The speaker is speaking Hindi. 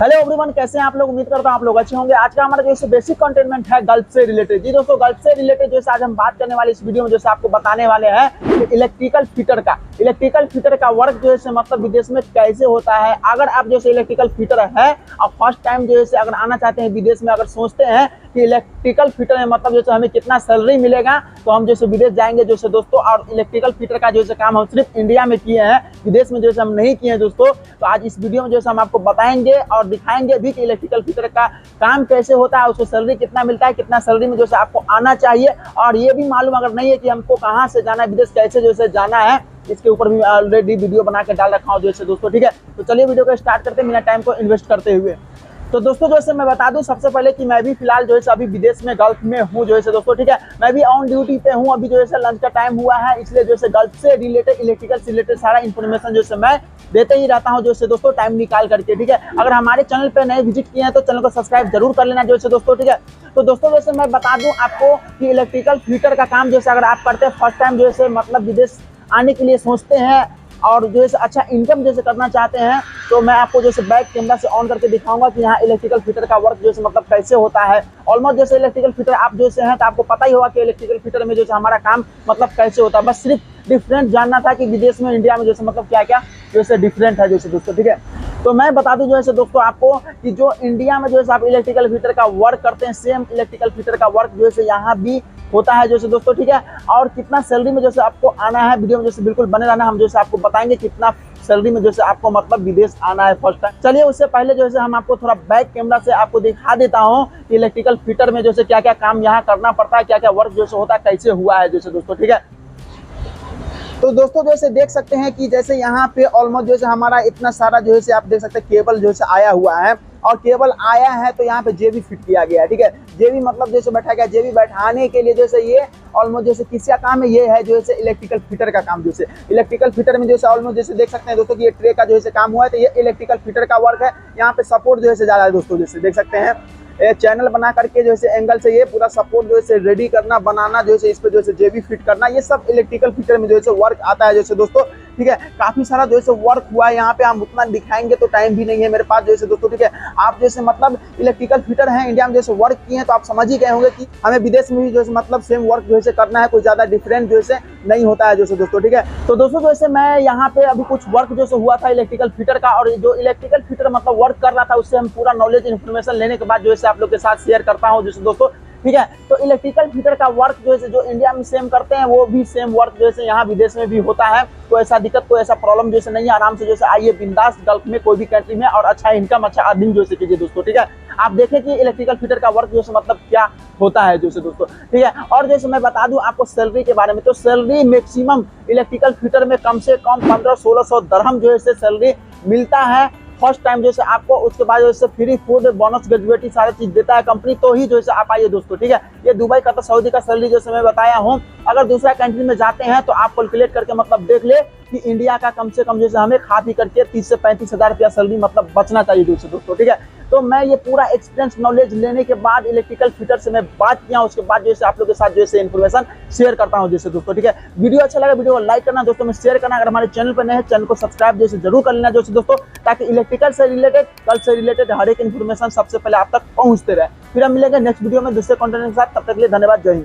हेलो एवरीवन, कैसे हैं आप लोग। उम्मीद करता हूं आप लोग अच्छे होंगे। आज का हमारा जो बेसिक कंटेंट है गल्फ से रिलेटेड। जी दोस्तों, गल्फ से रिलेटेड जैसे आज हम बात करने वाले इस वीडियो में जैसे आपको बताने वाले हैं इलेक्ट्रिकल फिटर का वर्क जो है मतलब विदेश में कैसे होता है। अगर आप जैसे इलेक्ट्रिकल फिटर है और फर्स्ट टाइम जो है अगर आना चाहते हैं विदेश में, अगर सोचते हैं कि इलेक्ट्रिकल फिटर में मतलब जैसे हमें कितना सैलरी मिलेगा, तो हम जैसे विदेश जाएंगे जैसे दोस्तों। और इलेक्ट्रिकल फिटर का जैसे काम हम सिर्फ इंडिया में किए हैं, विदेश में जैसे हम नहीं किए हैं दोस्तों। तो आज इस वीडियो में जैसे हम आपको बताएंगे और दिखाएंगे भी कि इलेक्ट्रिकल फिटर का काम कैसे होता है, उसको सैलरी कितना मिलता है, कितना सैलरी में जैसे आपको आना चाहिए। और ये भी मालूम अगर नहीं है कि हमको कहाँ से जाना है, विदेश कैसे जैसे जाना है, इसके ऊपर भी ऑलरेडी वीडियो बना के डाल रखा हूँ जैसे दोस्तों। ठीक है, तो चलिए वीडियो को स्टार्ट करते हैं बिना टाइम को इन्वेस्ट करते हुए। तो दोस्तों जैसे मैं बता दूं सबसे पहले कि मैं भी फिलहाल जो है अभी विदेश में गल्फ में हूं जो है दोस्तों। ठीक है, मैं भी ऑन ड्यूटी पे हूं। अभी जो है लंच का टाइम हुआ है, इसलिए जो है गल्फ से रिलेटेड इलेक्ट्रिकल से रिलेटेड सारा इन्फॉर्मेशन जो है मैं देते ही रहता हूं जो है दोस्तों, टाइम निकाल करके। ठीक है, अगर हमारे चैनल पे नए विजिट किए हैं तो चैनल को सब्सक्राइब जरूर कर लेना जो है दोस्तों। ठीक है, तो दोस्तों जैसे मैं बता दूं आपको कि इलेक्ट्रिकल फिटर का काम जैसे अगर आप करते हैं फर्स्ट टाइम जो है मतलब विदेश आने के लिए सोचते हैं और जो है अच्छा इनकम जैसे करना चाहते हैं, तो मैं आपको जैसे बैक कैमरा से ऑन करके दिखाऊंगा कि यहाँ इलेक्ट्रिकल फिटर का वर्क जैसे मतलब कैसे होता है। ऑलमोस्ट जैसे इलेक्ट्रिकल फिटर आप जैसे हैं तो आपको पता ही होगा कि इलेक्ट्रिकल फिटर में जैसे हमारा काम मतलब कैसे होता है। बस सिर्फ डिफरेंट जानना था कि विदेश में इंडिया में जैसे मतलब क्या क्या जैसे डिफरेंट है जैसे दोस्तों। ठीक है, तो मैं बता दूं जो है दोस्तों आपको कि जो इंडिया में जो है आप इलेक्ट्रिकल फिटर का वर्क करते हैं, सेम इलेक्ट्रिकल फिटर का वर्क जो है यहाँ भी होता है जैसे दोस्तों। ठीक है, और कितना सैलरी में जैसे आपको आना है, वीडियो में जैसे बिल्कुल बने रहना। हम जैसे आपको बताएंगे कितना सैलरी में जैसे आपको मतलब विदेश आना है फर्स्ट टाइम। चलिए उससे पहले जो है हम आपको थोड़ा बैक कैमरा से आपको दिखा देता हूँ कि इलेक्ट्रिकल फिटर में जैसे क्या क्या काम यहाँ करना पड़ता है, क्या क्या वर्क जैसे होता है, कैसे हुआ है जैसे दोस्तों। ठीक है, तो दोस्तों जैसे देख सकते हैं कि जैसे यहाँ पे ऑलमोस्ट जैसे हमारा इतना सारा जो है आप देख सकते हैं केबल जो है आया हुआ है। और केबल आया है तो यहाँ पे जेबी फिट किया गया है। ठीक है, जेबी मतलब जैसे बैठा गया, जेबी बैठाने के लिए जैसे ये ऑलमोस्ट जैसे किसका काम है, ये है जो है इलेक्ट्रिकल फिटर का काम। जैसे इलेक्ट्रिकल फिटर में जैसे ऑलमोस्ट जैसे देख सकते हैं दोस्तों कि ये ट्रे का जो है काम हुआ है, तो ये इलेक्ट्रिकल फिटर का वर्क है। यहाँ पे सपोर्ट जो है ज्यादा है दोस्तों, जैसे देख सकते हैं चैनल बना करके जो है एंगल से ये पूरा सपोर्ट जो है रेडी करना, बनाना जो है इस पे जो है जेबी फिट करना, ये सब इलेक्ट्रिकल फिटर में जो है वर्क आता है जैसे दोस्तों। ठीक है, काफी सारा जो है वर्क हुआ है यहाँ पे, हम उतना दिखाएंगे तो टाइम भी नहीं है मेरे पास जैसे दोस्तों। ठीक है, आप जैसे मतलब इलेक्ट्रिकल फिटर हैं, इंडिया में जैसे वर्क किए हैं तो आप समझ ही गए होंगे कि हमें विदेश में भी जो है मतलब सेम वर्क जो है करना है, कोई ज्यादा डिफरेंट जो है नहीं होता है जैसे दोस्तों। ठीक है, तो दोस्तों जैसे मैं यहाँ पे अभी कुछ वर्क जो हुआ था इलेक्ट्रिकल फिटर का, और जो इलेक्ट्रिकल फिटर मतलब वर्क कर रहा था उससे हम पूरा नॉलेज इन्फॉर्मेशन लेने के बाद जो है आप लोग के साथ शेयर करता हूँ जैसे दोस्तों। ठीक है, तो इलेक्ट्रिकल फिटर का वर्क जो है जो इंडिया में सेम करते हैं वो भी सेम वर्क जो है यहाँ विदेश में भी होता है। तो ऐसा दिक्कत, कोई ऐसा प्रॉब्लम जैसे नहीं है। आराम से जैसे आइए बिंदास गल्फ में कोई भी कंट्री में और अच्छा इनकम, अच्छा अर्निंग जो कीजिए दोस्तों। ठीक है, आप देखें कि इलेक्ट्रिकल फिटर का वर्क जो मतलब क्या होता है जैसे दोस्तों। ठीक है, और जैसे मैं बता दूं आपको सैलरी के बारे में, तो सैलरी मैक्सिमम इलेक्ट्रिकल फिटर में कम से कम 1500-1600 दरहम जो है सैलरी मिलता है फर्स्ट टाइम जैसे आपको। उसके बाद जैसे फ्री फूड, बोनस, ग्रेजुएटी सारी चीज देता है कंपनी, तो ही जो है आप आइए दोस्तों। ठीक है, ये दुबई का तो सऊदी का सैलरी जैसे मैं बताया हूँ। अगर दूसरा कंट्री में जाते हैं तो आप कैलकुलेट करके मतलब देख ले कि इंडिया का कम से कम जैसे हमें खा पी करके 30 से 35 हज़ार रुपया सैलरी मतलब बचना चाहिए दोस्तों। ठीक है, तो मैं ये पूरा एक्सपीरियंस नॉलेज लेने के बाद इलेक्ट्रिकल फिटर से मैं बात किया, उसके बाद जैसे आप लोग के साथ जैसे इन्फॉर्मेशन शेयर करता हूं जैसे दोस्तों। ठीक है, वीडियो अच्छा लगा वीडियो को लाइक करना दोस्तों में, शेयर करना। अगर हमारे चैनल पर नए हैं चैनल को सब्सक्राइब जैसे जरूर कर लेना जैसे दोस्तों, ताकि इलेक्ट्रिकल से रिलेटेड, कल से रिलेटेड हर एक इन्फॉर्मेशन सबसे पहले आप तक पहुंचते रहे। फिर हम मिलेंगे नेक्स्ट वीडियो में दूसरे कंटेंट के साथ, तब तक के लिए धन्यवाद, जय हिंद।